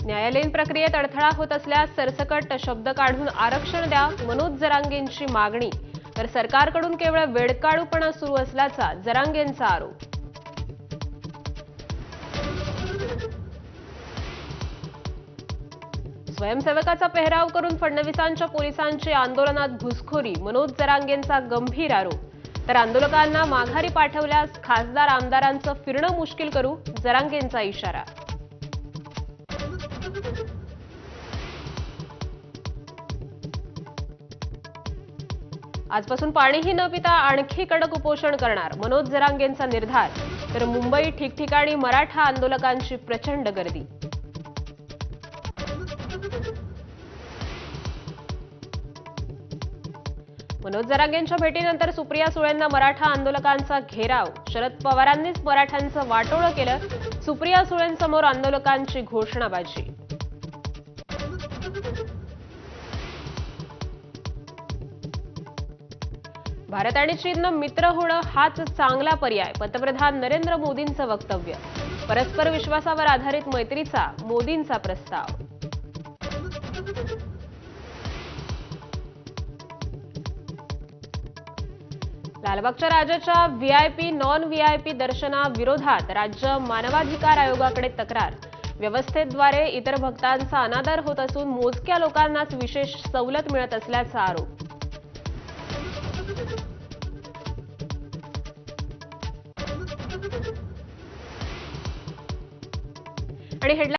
न्यायालयीन प्रक्रियेत अडथळा होत असल्यास सरसकट शब्द काढून आरक्षण द्या, मनोज जरांगेंची मागणी. तर सरकारकडून केवळ वेडकाळूपणा सुरू असल्याचा जरांगेंचा आरोप. स्वयंसेवकाचा पेहराव करून फडणवीसांच्या पोलिसांची आंदोलनात घुसखोरी, मनोज जरांगेंचा गंभीर आरोप. तर आंदोलकांना माघारी पाठवल्यास खासदार आमदारांचं फिरणं मुश्किल करू, जरांगेंचा इशारा. आजपासून पाणीही न पिता आणखी कडक उपोषण करणार, मनोज जरांगेंचा निर्धार. तर मुंबई ठिकठिकाणी मराठा आंदोलकांची प्रचंड गर्दी. मनोज जरांगेंच्या भेटीनंतर सुप्रिया सुळेंना मराठा आंदोलकांचा घेराव. शरद पवारांनीच मराठ्यांचं वाटोळं केलं, सुप्रिया सुळेंसमोर आंदोलकांची घोषणाबाजी. भारत आणि चीननं मित्र होणं हाच चांगला पर्याय, पंतप्रधान नरेंद्र मोदींचं वक्तव्य. परस्पर विश्वासावर आधारित मैत्रीचा मोदींचा प्रस्ताव. लालबागच्या राजाच्या व्हीआयपी नॉन व्हीआयपी दर्शनाविरोधात राज्य मानवाधिकार आयोगाकडे तक्रार. व्यवस्थेद्वारे इतर भक्तांचा अनादर होत असून मोजक्या लोकांनाच विशेष सवलत मिळत असल्याचा आरोप. आणि